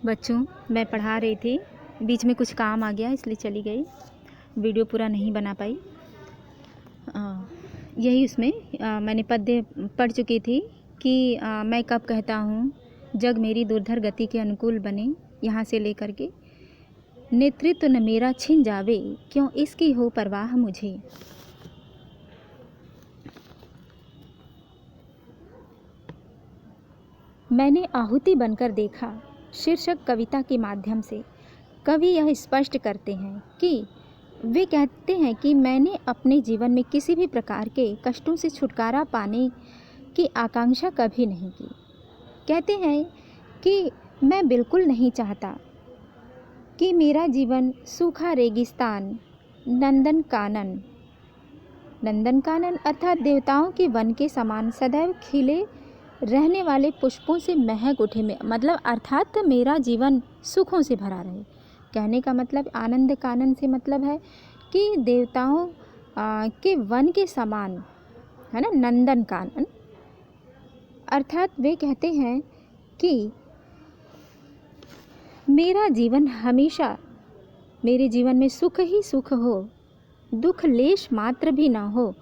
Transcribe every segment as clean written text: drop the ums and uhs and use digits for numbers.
बच्चों, मैं पढ़ा रही थी, बीच में कुछ काम आ गया इसलिए चली गई, वीडियो पूरा नहीं बना पाई। यही उसमें मैंने पद्य पढ़ चुकी थी कि मैं कब कहता हूँ जग मेरी दुर्धर गति के अनुकूल बने, यहाँ से लेकर के नेतृत्व न मेरा छिन जावे, क्यों इसकी हो परवाह मुझे। मैंने आहुति बनकर देखा शीर्षक कविता के माध्यम से कवि यह स्पष्ट करते हैं कि वे कहते हैं कि मैंने अपने जीवन में किसी भी प्रकार के कष्टों से छुटकारा पाने की आकांक्षा कभी नहीं की। कहते हैं कि मैं बिल्कुल नहीं चाहता कि मेरा जीवन सूखा रेगिस्तान नंदनकानन अर्थात देवताओं के वन के समान सदैव खिले रहने वाले पुष्पों से महक उठे, मतलब अर्थात मेरा जीवन सुखों से भरा रहे। कहने का मतलब आनंद कानन से मतलब है कि देवताओं के वन के समान, है ना, नंदन कानन। अर्थात वे कहते हैं कि मेरा जीवन हमेशा, मेरे जीवन में सुख ही सुख हो, दुख लेश मात्र भी ना हो,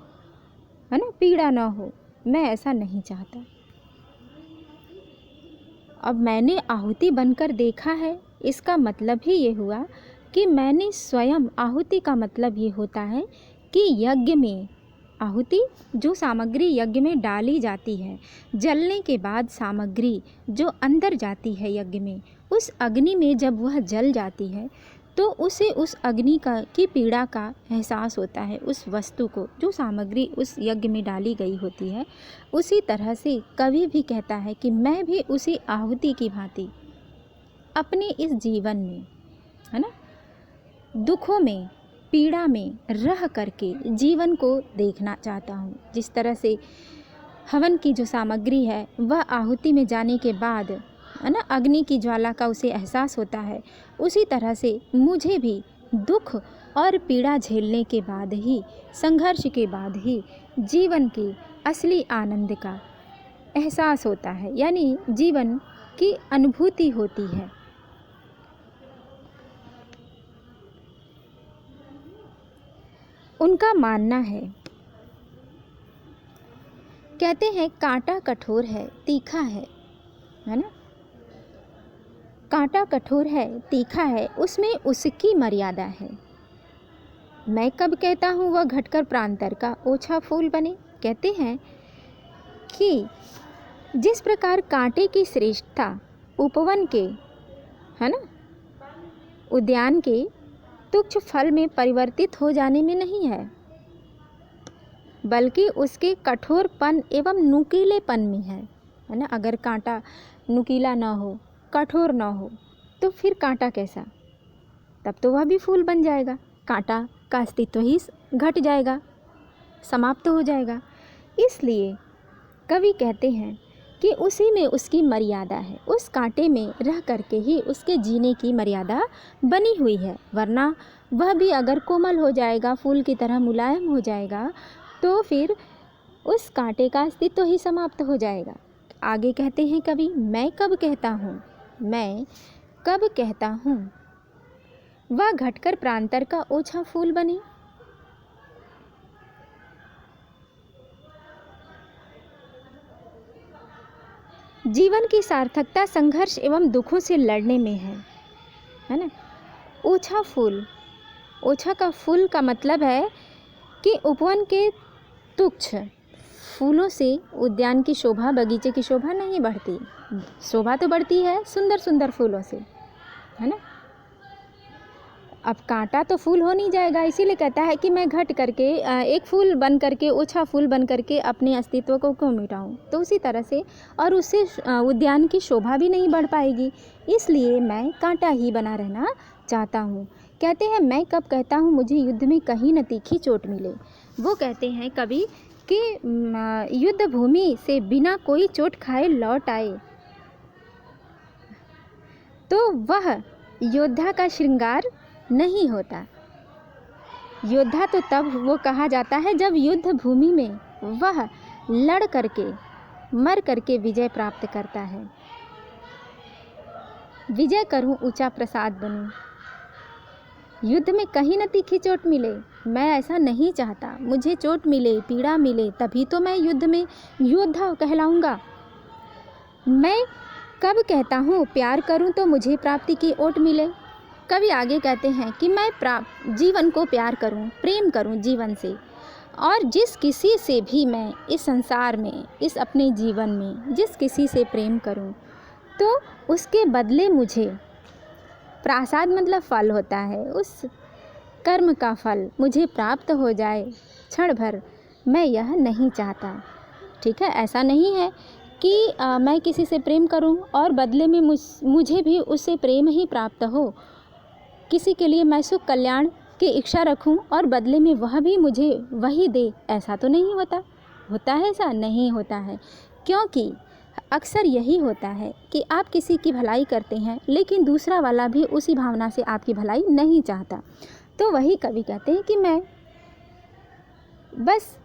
है ना, पीड़ा ना हो, मैं ऐसा नहीं चाहता। अब मैंने आहुति बनकर देखा है, इसका मतलब ही ये हुआ कि मैंने स्वयं, आहुति का मतलब ये होता है कि यज्ञ में आहुति जो सामग्री यज्ञ में डाली जाती है, जलने के बाद सामग्री जो अंदर जाती है यज्ञ में, उस अग्नि में जब वह जल जाती है तो उसे उस अग्नि की पीड़ा का एहसास होता है। उस वस्तु को, जो सामग्री उस यज्ञ में डाली गई होती है, उसी तरह से कवि भी कहता है कि मैं भी उसी आहुति की भांति अपने इस जीवन में, है ना, दुखों में, पीड़ा में रह करके जीवन को देखना चाहता हूँ। जिस तरह से हवन की जो सामग्री है वह आहुति में जाने के बाद, है ना, अग्नि की ज्वाला का उसे एहसास होता है, उसी तरह से मुझे भी दुख और पीड़ा झेलने के बाद ही, संघर्ष के बाद ही जीवन के असली आनंद का एहसास होता है, यानी जीवन की अनुभूति होती है। उनका मानना है, कहते हैं कांटा कठोर है, तीखा है ना, कांटा कठोर है, तीखा है, उसमें उसकी मर्यादा है। मैं कब कहता हूँ वह घटकर प्रांतर का ओछा फूल बने। कहते हैं कि जिस प्रकार कांटे की श्रेष्ठता उपवन के, है ना, उद्यान के तुच्छ फल में परिवर्तित हो जाने में नहीं है, बल्कि उसके कठोरपन एवं नुकीलेपन में है ना। अगर कांटा नुकीला ना हो, कठोर ना हो, तो फिर कांटा कैसा, तब तो वह भी फूल बन जाएगा, कांटा का अस्तित्व ही घट जाएगा, समाप्त हो जाएगा। इसलिए कवि कहते हैं कि उसी में उसकी मर्यादा है, उस कांटे में रह करके ही उसके जीने की मर्यादा बनी हुई है, वरना वह भी अगर कोमल हो जाएगा, फूल की तरह मुलायम हो जाएगा, तो फिर उस कांटे का अस्तित्व ही समाप्त हो जाएगा। आगे कहते हैं कवि, मैं कब कहता हूँ वह घटकर प्रांतर का ओछा फूल बने। जीवन की सार्थकता संघर्ष एवं दुखों से लड़ने में है ना। ओछा फूल, ओछा का फूल का मतलब है कि उपवन के तुच्छ फूलों से उद्यान की शोभा, बगीचे की शोभा नहीं बढ़ती। शोभा तो बढ़ती है सुंदर सुंदर फूलों से, है ना। अब कांटा तो फूल हो नहीं जाएगा, इसीलिए कहता है कि मैं घट करके एक फूल बन करके, ओछा फूल बन करके अपने अस्तित्व को क्यों मिटाऊं। तो उसी तरह से, और उससे उद्यान की शोभा भी नहीं बढ़ पाएगी, इसलिए मैं कांटा ही बना रहना चाहता हूँ। कहते हैं मैं कब कहता हूँ मुझे युद्ध में कहीं न तीखी चोट मिले। वो कहते हैं कभी कि युद्ध भूमि से बिना कोई चोट खाए लौट आए तो वह योद्धा का श्रृंगार नहीं होता। योद्धा तो तब वो कहा जाता है जब युद्ध भूमि में वह लड़ करके, मर करके विजय प्राप्त करता है। विजय करूं, ऊंचा प्रसाद बनूं। युद्ध में कहीं न तीखी चोट मिले, मैं ऐसा नहीं चाहता। मुझे चोट मिले, पीड़ा मिले, तभी तो मैं युद्ध में योद्धा कहलाऊंगा। मैं कब कहता हूँ प्यार करूँ तो मुझे प्राप्ति की ओट मिले। कवि आगे कहते हैं कि मैं जीवन को प्यार करूँ, प्रेम करूँ जीवन से, और जिस किसी से भी मैं इस संसार में, इस अपने जीवन में जिस किसी से प्रेम करूँ तो उसके बदले मुझे प्रासाद मतलब फल होता है, उस कर्म का फल मुझे प्राप्त हो जाए क्षण भर, मैं यह नहीं चाहता। ठीक है, ऐसा नहीं है कि मैं किसी से प्रेम करूं और बदले में मुझे भी उससे प्रेम ही प्राप्त हो। किसी के लिए मैं सुख कल्याण की इच्छा रखूं और बदले में वह भी मुझे वही दे, ऐसा तो नहीं होता। होता है ऐसा? नहीं होता है। क्योंकि अक्सर यही होता है कि आप किसी की भलाई करते हैं लेकिन दूसरा वाला भी उसी भावना से आपकी भलाई नहीं चाहता। तो वही कवि कहते हैं कि मैं बस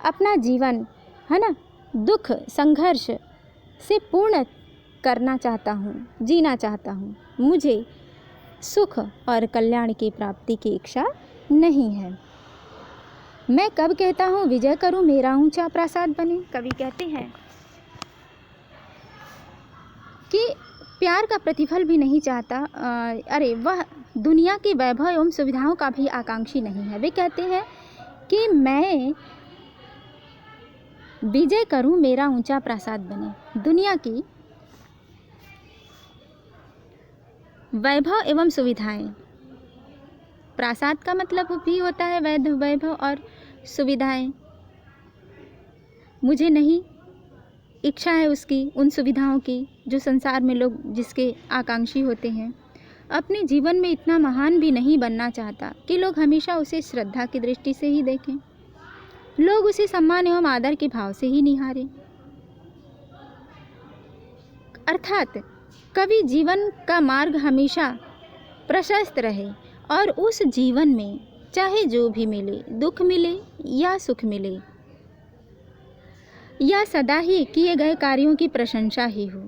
अपना जीवन, है ना, दुख संघर्ष से पूर्ण करना चाहता हूँ, जीना चाहता हूँ। मुझे सुख और कल्याण की प्राप्ति की इच्छा नहीं है। मैं कब कहता हूँ विजय करूँ, मेरा ऊंचा प्रासाद बने। कवि कहते हैं कि प्यार का प्रतिफल भी नहीं चाहता, अरे वह दुनिया के वैभव एवं सुविधाओं का भी आकांक्षी नहीं है। वे कहते हैं कि मैं विजय करूं, मेरा ऊंचा प्रासाद बने। दुनिया की वैभव एवं सुविधाएं, प्रासाद का मतलब भी होता है वैभव और सुविधाएं। मुझे नहीं इच्छा है उसकी, उन सुविधाओं की जो संसार में लोग जिसके आकांक्षी होते हैं। अपने जीवन में इतना महान भी नहीं बनना चाहता कि लोग हमेशा उसे श्रद्धा की दृष्टि से ही देखें, लोग उसे सम्मान एवं आदर के भाव से ही निहारें। अर्थात कवि जीवन का मार्ग हमेशा प्रशस्त रहे और उस जीवन में चाहे जो भी मिले, दुख मिले या सुख मिले, या सदा ही किए गए कार्यों की प्रशंसा ही हो,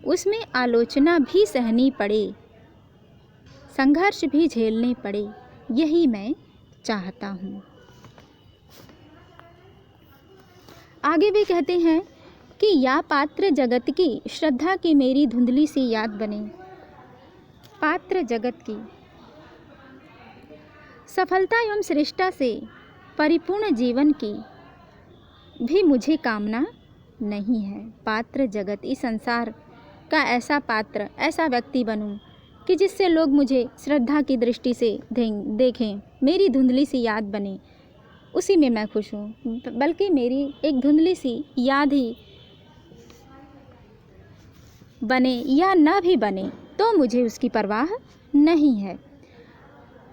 उसमें आलोचना भी सहनी पड़े, संघर्ष भी झेलने पड़े, यही मैं चाहता हूँ। आगे भी कहते हैं कि या पात्र जगत की श्रद्धा की मेरी धुंधली सी याद बने। पात्र जगत की सफलता एवं श्रेष्ठता से परिपूर्ण जीवन की भी मुझे कामना नहीं है। पात्र जगत, इस संसार का ऐसा पात्र, ऐसा व्यक्ति बनूं कि जिससे लोग मुझे श्रद्धा की दृष्टि से देखें, मेरी धुंधली सी याद बने, उसी में मैं खुश हूँ। बल्कि मेरी एक धुंधली सी याद ही बने या न भी बने तो मुझे उसकी परवाह नहीं है।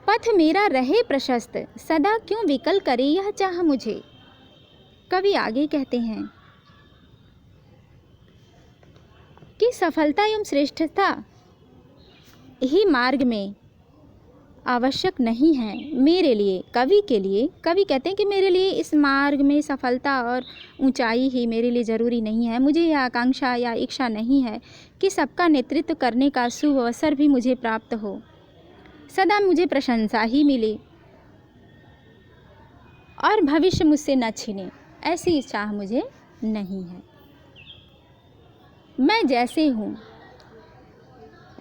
पथ मेरा रहे प्रशस्त, सदा क्यों विकल करे यह चाह मुझे। कवि आगे कहते हैं कि सफलता एवं श्रेष्ठता ही मार्ग में आवश्यक नहीं है मेरे लिए, कवि के लिए। कवि कहते हैं कि मेरे लिए इस मार्ग में सफलता और ऊंचाई ही मेरे लिए ज़रूरी नहीं है। मुझे यह आकांक्षा या इच्छा नहीं है कि सबका नेतृत्व करने का शुभ अवसर भी मुझे प्राप्त हो, सदा मुझे प्रशंसा ही मिले और भविष्य मुझसे न छिने, ऐसी चाह मुझे नहीं है। मैं जैसे हूँ,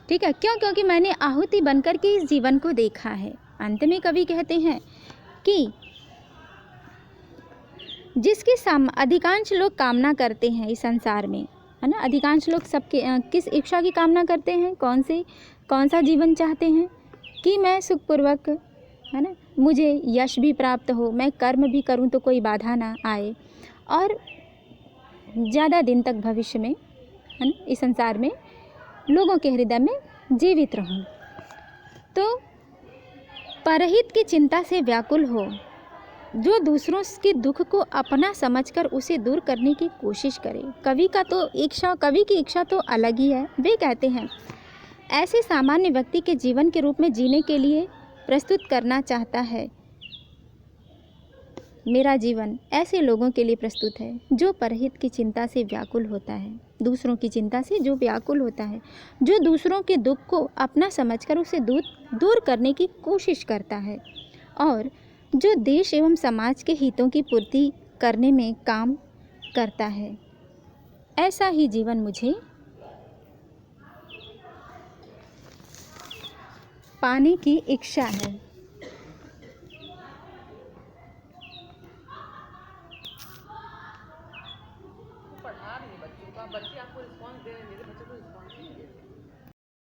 ठीक है, क्यों? क्योंकि मैंने आहुति बनकर के इस जीवन को देखा है। अंत में कवि कहते हैं कि जिसकी अधिकांश लोग कामना करते हैं इस संसार में, है ना, अधिकांश लोग सबके किस इच्छा की कामना करते हैं, कौन सा जीवन चाहते हैं कि मैं सुखपूर्वक, है ना, मुझे यश भी प्राप्त हो, मैं कर्म भी करूं तो कोई बाधा ना आए और ज़्यादा दिन तक भविष्य में, है ना, इस संसार में लोगों के हृदय में जीवित रहूं। तो परहित की चिंता से व्याकुल हो, जो दूसरों के दुख को अपना समझकर उसे दूर करने की कोशिश करे। कवि की इच्छा तो अलग ही है। वे कहते हैं ऐसे सामान्य व्यक्ति के जीवन के रूप में जीने के लिए प्रस्तुत करना चाहता है मेरा जीवन ऐसे लोगों के लिए प्रस्तुत है जो परहित की चिंता से व्याकुल होता है, दूसरों की चिंता से जो व्याकुल होता है, जो दूसरों के दुख को अपना समझकर उसे दूर दूर करने की कोशिश करता है और जो देश एवं समाज के हितों की पूर्ति करने में काम करता है। ऐसा ही जीवन मुझे पाने की इच्छा है। पढ़ा रही है बच्चों का, बच्चे आपको रिस्पॉन्स दे रहे हैं, मेरे बच्चे को रिस्पॉन्स नहीं दे रहे हैं।